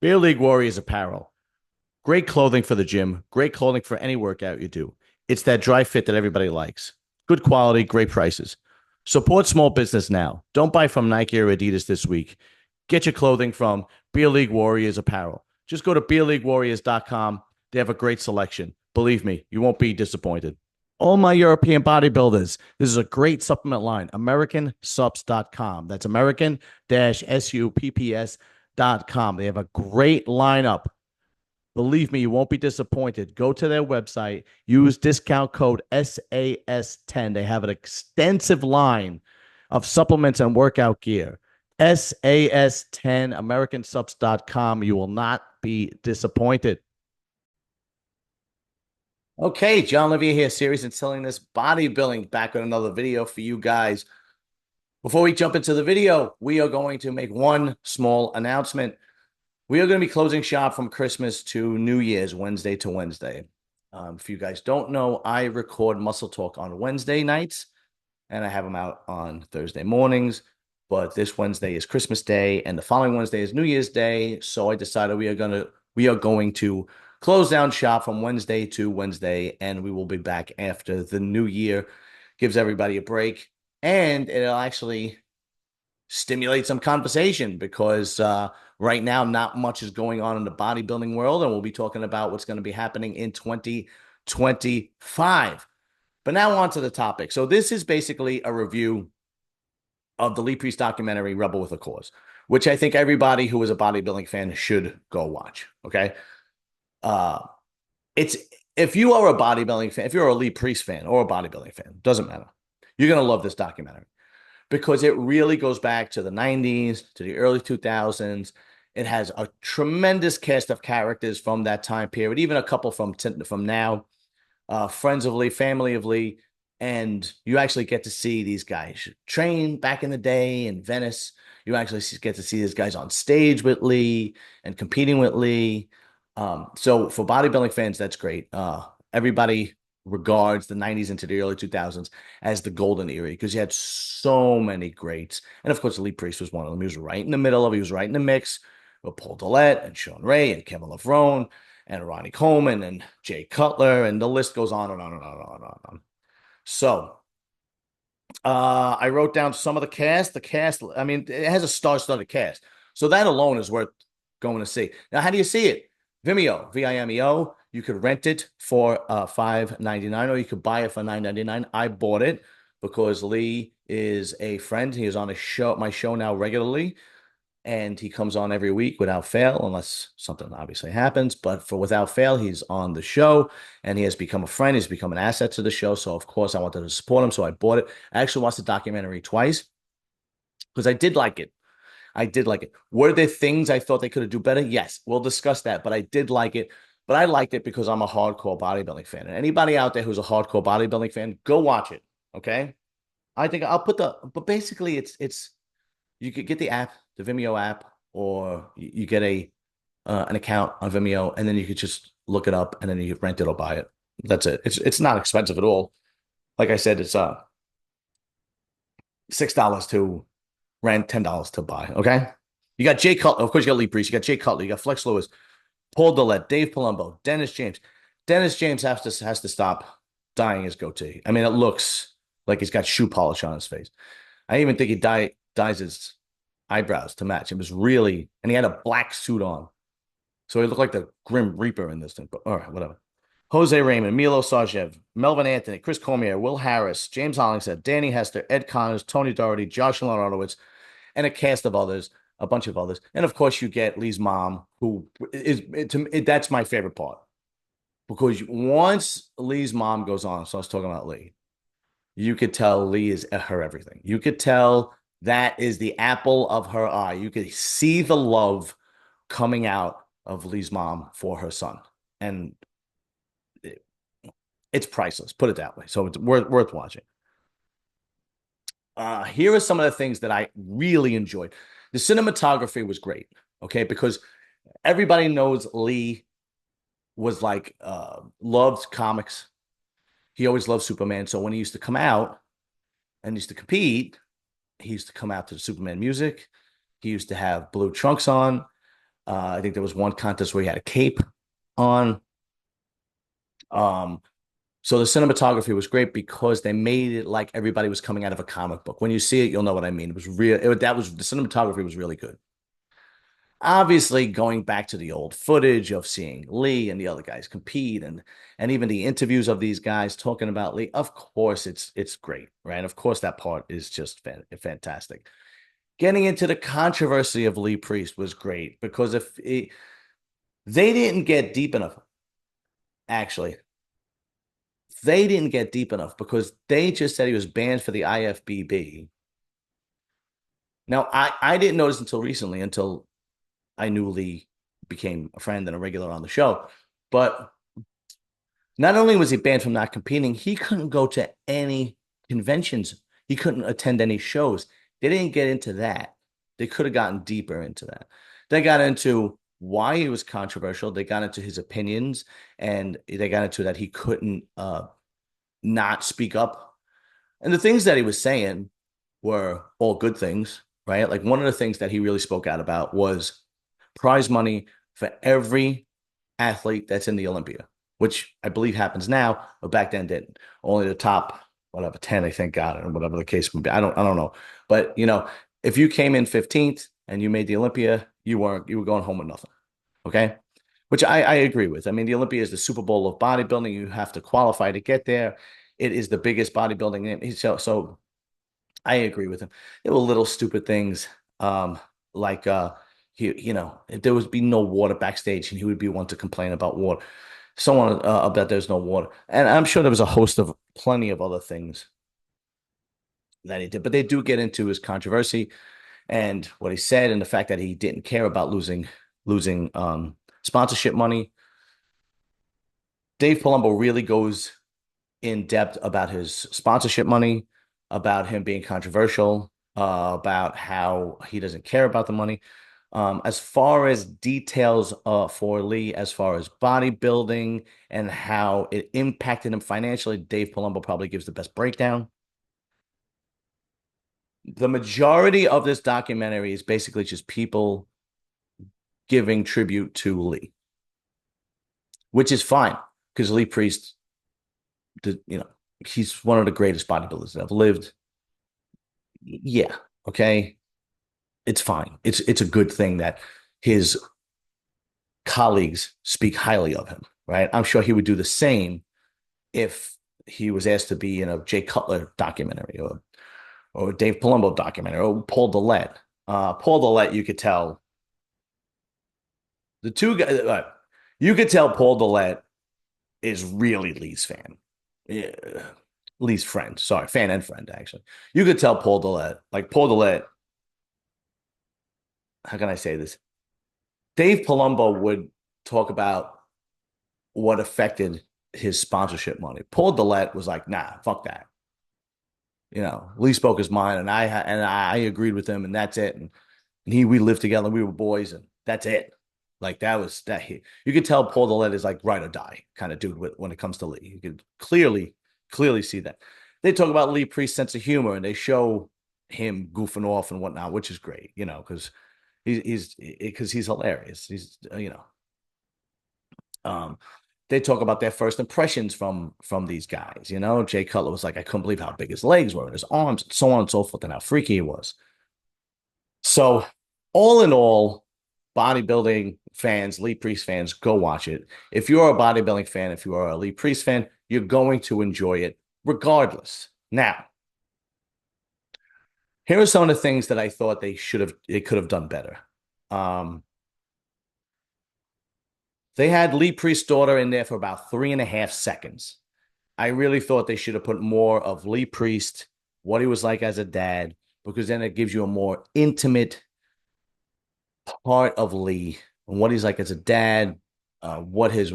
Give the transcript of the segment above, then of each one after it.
Beer League Warriors apparel. Great clothing for the gym, great clothing for any workout you do. It's that dry fit that everybody likes. Good quality, great prices. Support small business now. Don't buy from Nike or Adidas this week. Get your clothing from Beer League Warriors apparel. Just go to beerleaguewarriors.com. They have a great selection. Believe me, you won't be disappointed. All my European bodybuilders, this is a great supplement line. AmericanSups.com. That's American-SUPPS.com. They have a great lineup. Believe me, you won't be disappointed. Go to their website, use discount code SAS10. They have an extensive line of supplements and workout gear. SAS10, AmericanSups.com. You will not be disappointed. Okay, John Levy here, series and selling this bodybuilding. Back with another video for you guys. Before we jump into the video, we are going to make one small announcement. We are going to be closing shop from Christmas to New Year's, Wednesday to Wednesday. If you guys don't know, I record Muscle Talk on Wednesday nights, and I have them out on Thursday mornings. But this Wednesday is Christmas Day, and the following Wednesday is New Year's Day. So I decided we are going to close down shop from Wednesday to Wednesday, and we will be back after the New Year. Gives everybody a break, and it'll actually stimulate some conversation because right now not much is going on in the bodybuilding world, and we'll be talking about what's going to be happening in 2025. But now on to the topic. So this is basically a review of the Lee Priest documentary Rebel with a Cause, which I think everybody who is a bodybuilding fan should go watch. Okay. It's if you are a bodybuilding fan, if you're a Lee Priest fan or a bodybuilding fan, doesn't matter. You're going to love this documentary because it really goes back to the 90s, to the early 2000s. It has a tremendous cast of characters from that time period, even a couple from now, friends of Lee, family of Lee, and you actually get to see these guys train back in the day in Venice. You actually get to see these guys on stage with Lee and competing with Lee. So for bodybuilding fans, that's great. Everybody regards the 90s into the early 2000s as the golden era because you had so many greats. And of course, Lee Priest was one of them. He was right in the middle of it. He was right in the mix with Paul Dillette and Sean Ray and Kevin Levrone and Ronnie Coleman and Jay Cutler. And the list goes on and on and on and on and on. So I wrote down some of the cast. The cast, I mean, it has a star-studded cast. So that alone is worth going to see. Now, how do you see it? Vimeo, Vimeo. You could rent it for $5.99 or you could buy it for $9.99. I bought it because Lee is a friend. He is on my show now regularly, and he comes on every week without fail, unless something obviously happens. But for without fail, he's on the show, and he has become a friend. He's become an asset to the show. So of course, I wanted to support him, so I bought it. I actually watched the documentary twice because I did like it. I did like it. Were there things I thought they could have do better? Yes, we'll discuss that. But I did like it. But I liked it because I'm a hardcore bodybuilding fan. And anybody out there who's a hardcore bodybuilding fan, go watch it. Okay. I think I'll put but basically it's you could get the app, the Vimeo app, or you get an account on Vimeo, and then you could just look it up and then you rent it or buy it. That's it. It's not expensive at all. Like I said, it's $6 to rent, $10 to buy. Okay. You got Jay Cutler. Of course, you got Lee Priest. You got Jay Cutler. You got Flex Lewis, Paul Dillette, Dave Palumbo, Dennis James. Dennis James has to stop dyeing his goatee. I mean, it looks like he's got shoe polish on his face. I even think he dyes his eyebrows to match. It was really, and he had a black suit on. So he looked like the Grim Reaper in this thing. But all right, whatever. Jose Raymond, Milo Sarjev, Melvin Anthony, Chris Cormier, Will Harris, James Hollingshead, Danny Hester, Ed Connors, Tony Doherty, Josh Leonardowitz, and a cast of others, a bunch of others. And of course, you get Lee's mom, who that's my favorite part. Because once Lee's mom goes on, so I was talking about Lee, you could tell Lee is her everything. You could tell that is the apple of her eye. You could see the love coming out of Lee's mom for her son. And it's priceless, put it that way. So it's worth watching. Here are some of the things that I really enjoyed. The cinematography was great, okay, because everybody knows Lee was like loved comics. He always loved Superman. So when he used to come out and used to compete, he used to come out to the Superman music. He used to have blue trunks on. I think there was one contest where he had a cape on. Um, so the cinematography was great because they made it like everybody was coming out of a comic book. When you see it, you'll know what I mean. It was real. That was the cinematography was really good. Obviously, going back to the old footage of seeing Lee and the other guys compete, and even the interviews of these guys talking about Lee, of course, it's great, right? Of course, that part is just fantastic. Getting into the controversy of Lee Priest was great because they didn't get deep enough, actually. They didn't get deep enough because they just said he was banned for the IFBB. Now, I didn't notice until recently, until I knew Lee became a friend and a regular on the show. But not only was he banned from not competing, he couldn't go to any conventions. He couldn't attend any shows. They didn't get into that. They could have gotten deeper into that. They got into why he was controversial. They got into his opinions, and they got into that he couldn't not speak up. And the things that he was saying were all good things, right? Like one of the things that he really spoke out about was prize money for every athlete that's in the Olympia, which I believe happens now, but back then didn't. Only the top, whatever, 10, I think, got it, or whatever the case would be. I don't know. But if you came in 15th and you made the Olympia, you were going home with nothing. Okay. Which I agree with. I mean, the Olympia is the Super Bowl of bodybuilding. You have to qualify to get there. It is the biggest bodybuilding. So I agree with him. There were little stupid things, like if there would be no water backstage, and he would be one to complain about water. Someone about there's no water, and I'm sure there was a host of plenty of other things that he did. But they do get into his controversy and what he said, and the fact that he didn't care about losing sponsorship money. Dave Palumbo really goes in depth about his sponsorship money, about him being controversial, about how he doesn't care about the money. As far as details for Lee, as far as bodybuilding and how it impacted him financially, Dave Palumbo probably gives the best breakdown. The majority of this documentary is basically just people giving tribute to Lee, which is fine because Lee Priest, he's one of the greatest bodybuilders that have lived. Yeah, okay, it's fine. It's a good thing that his colleagues speak highly of him, right? I'm sure he would do the same if he was asked to be in a Jay Cutler documentary or a Dave Palumbo documentary or Paul Dillette. Paul Dillette, you could tell the two guys. You could tell Paul Dillette is really Lee's fan. Yeah. Lee's friend, sorry, fan and friend, actually. You could tell Paul Dillette, how can I say this? Dave Palumbo would talk about what affected his sponsorship money. Paul Dillette was like, nah, fuck that. Lee spoke his mind, and I agreed with him, and that's it. And we lived together, we were boys, and that's it. Like that was that. You could tell Paul Dillette is like ride or die kind of dude when it comes to Lee. You could clearly see that. They talk about Lee Priest's sense of humor, and they show him goofing off and whatnot, which is great, because he's hilarious. Um, they talk about their first impressions from these guys. Jay Cutler was like, I couldn't believe how big his legs were and his arms, and so on and so forth, and how freaky he was. So, all in all, bodybuilding fans, Lee Priest fans, go watch it. If you're a bodybuilding fan, if you are a Lee Priest fan, you're going to enjoy it regardless. Now, here are some of the things that I thought they could have done better. They had Lee Priest's daughter in there for about 3.5 seconds. I really thought they should have put more of Lee Priest, what he was like as a dad, because then it gives you a more intimate part of Lee and what he's like as a dad, what his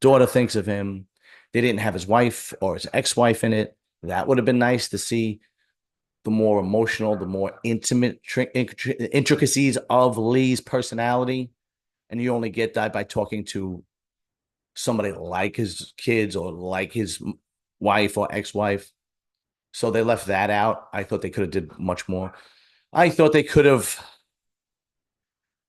daughter thinks of him. They didn't have his wife or his ex-wife in it. That would have been nice to see the more emotional, the more intimate intricacies of Lee's personality. And you only get that by talking to somebody like his kids or like his wife or ex-wife. So they left that out. I thought they could have did much more. I thought they could have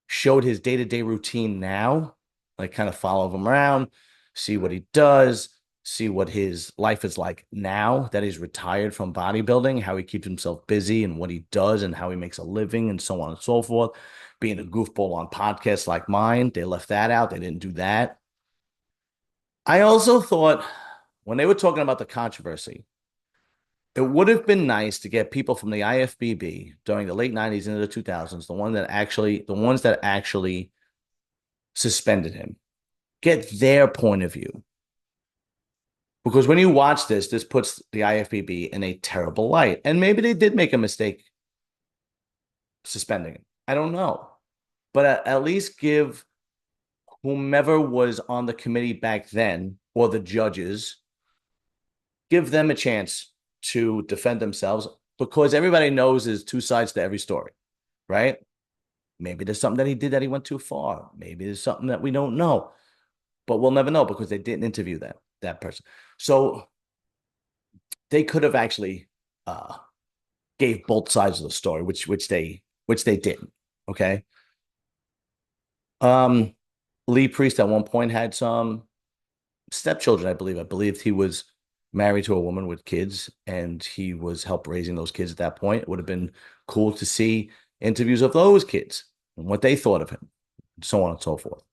showed his day-to-day routine now, like kind of follow him around, see what he does, see what his life is like now that he's retired from bodybuilding, how he keeps himself busy and what he does and how he makes a living and so on and so forth. Being a goofball on podcasts like mine, they left that out. They didn't do that. I also thought when they were talking about the controversy, it would have been nice to get people from the IFBB during the late 90s into the 2000s, the ones that actually suspended him, get their point of view. Because when you watch this, this puts the IFBB in a terrible light. And maybe they did make a mistake suspending him. I don't know. But at least give whomever was on the committee back then or the judges, give them a chance to defend themselves because everybody knows there's two sides to every story, right? Maybe there's something that he did that he went too far. Maybe there's something that we don't know, but we'll never know because they didn't interview that person. So they could have actually gave both sides of the story, which they didn't. Okay. Um, Lee Priest at one point had some stepchildren, I believe. I believe he was married to a woman with kids and he was help raising those kids at that point. It would have been cool to see interviews of those kids and what they thought of him, and so on and so forth.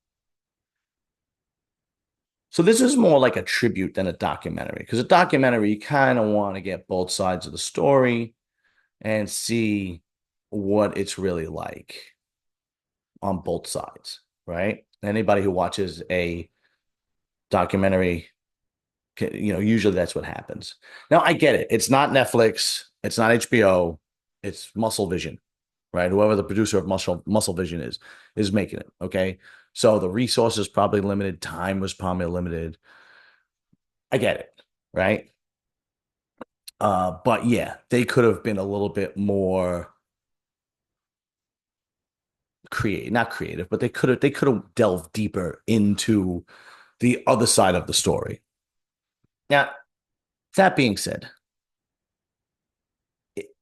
So this is more like a tribute than a documentary because a documentary, you kind of want to get both sides of the story and see what it's really like on both sides, right? Anybody who watches a documentary, usually that's what happens. Now, I get it. It's not Netflix. It's not HBO. It's Muscle Vision, right? Whoever the producer of Muscle Vision is making it, okay? So the resources probably limited. Time was probably limited. I get it, right? But yeah, they could have been a little bit more not creative, but they could have delved deeper into the other side of the story. Now, that being said, it,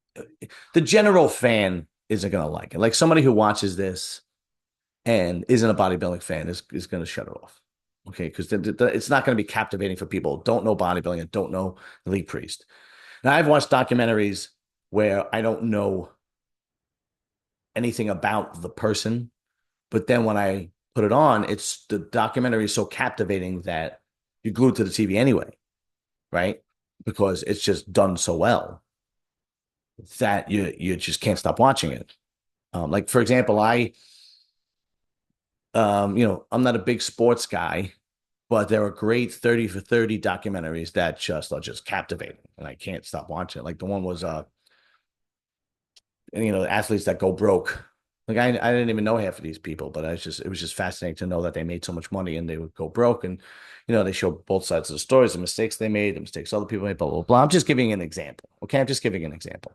the general fan isn't going to like it. Like somebody who watches this and isn't a bodybuilding fan is going to shut it off. Okay, because it's not going to be captivating for people who don't know bodybuilding and don't know Lee Priest. Now, I've watched documentaries where I don't know anything about the person, but then when I put it on, it's the documentary is so captivating that you're glued to the TV anyway, right? Because it's just done so well that you just can't stop watching it. Like for example, I'm not a big sports guy, but there are great 30 for 30 documentaries that just are just captivating, and I can't stop watching it. Like the one was athletes that go broke. Like I didn't even know half of these people, but it was just fascinating to know that they made so much money and they would go broke. And they show both sides of the stories, the mistakes they made, the mistakes other people made, blah, blah, blah. I'm just giving an example. Okay. I'm just giving an example.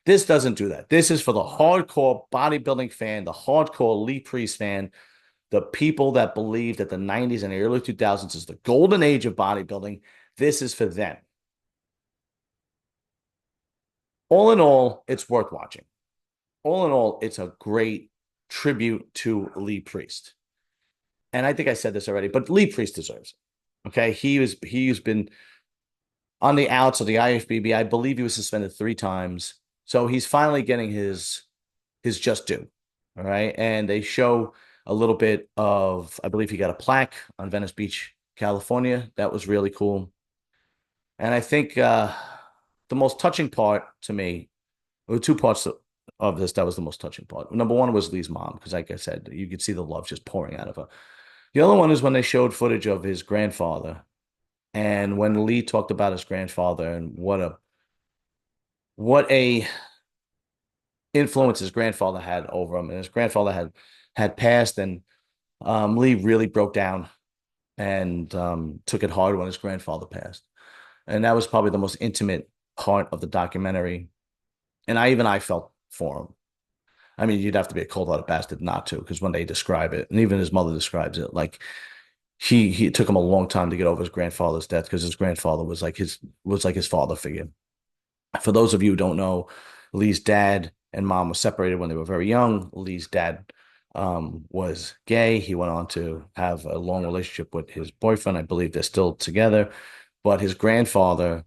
This doesn't do that. This is for the hardcore bodybuilding fan, the hardcore Lee Priest fan, the people that believe that the 90s and the early 2000s is the golden age of bodybuilding. This is for them. All in all, it's worth watching. All in all, it's a great tribute to Lee Priest. And I think I said this already, but Lee Priest deserves it. Okay. He's been on the outs of the IFBB. I believe he was suspended 3 times. So he's finally getting his just due. All right. And they show a little bit of, I believe he got a plaque on Venice Beach, California. That was really cool. And I think the most touching part to me, there were 2 parts of this that was the most touching part. Number one was Lee's mom, because like I said, you could see the love just pouring out of her. The other one is when they showed footage of his grandfather, and when Lee talked about his grandfather and what a influence his grandfather had over him, and his grandfather had passed, and Lee really broke down and took it hard when his grandfather passed, and that was probably the most intimate part of the documentary, and I felt for him. I mean, you'd have to be a cold-hearted bastard not to, because when they describe it, and even his mother describes it, like he it took him a long time to get over his grandfather's death because his grandfather was like his father figure. For those of you who don't know, Lee's dad and mom were separated when they were very young. Lee's dad was gay. He went on to have a long relationship with his boyfriend. I believe they're still together, but his grandfather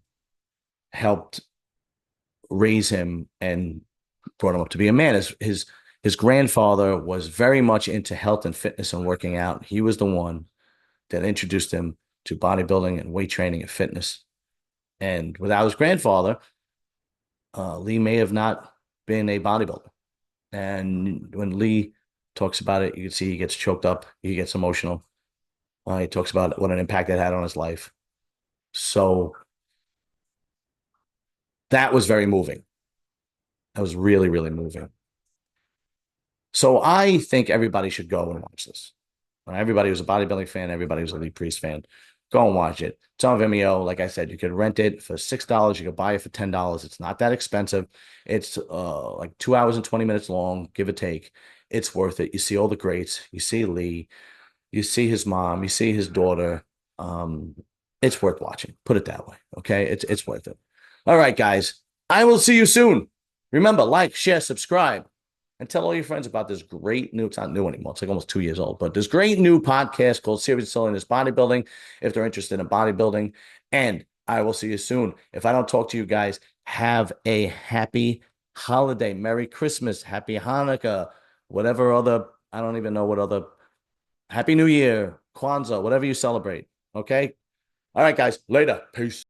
helped raise him and brought him up to be a man. His grandfather was very much into health and fitness and working out. He was the one that introduced him to bodybuilding and weight training and fitness. And without his grandfather, Lee may have not been a bodybuilder. And when Lee talks about it, you can see he gets choked up, he gets emotional. He talks about what an impact that had on his life. So that was very moving. That was really, really moving. So I think everybody should go and watch this. Everybody who's a bodybuilding fan, everybody who's a Lee Priest fan, go and watch it. It's on Vimeo. Like I said, you could rent it for $6. You could buy it for $10. It's not that expensive. It's like 2 hours and 20 minutes long, give or take. It's worth it. You see all the greats. You see Lee. You see his mom. You see his daughter. Um, it's worth watching. Put it that way. Okay, it's worth it. All right, guys. I will see you soon. Remember, like, share, subscribe, and tell all your friends about this great new, it's not new anymore, it's like almost 2 years old, but this great new podcast called Serious Silliness Bodybuilding, if they're interested in bodybuilding. And I will see you soon. If I don't talk to you guys, have a happy holiday. Merry Christmas, Happy Hanukkah, whatever other, I don't even know what other, Happy New Year, Kwanzaa, whatever you celebrate. Okay? All right, guys, later. Peace.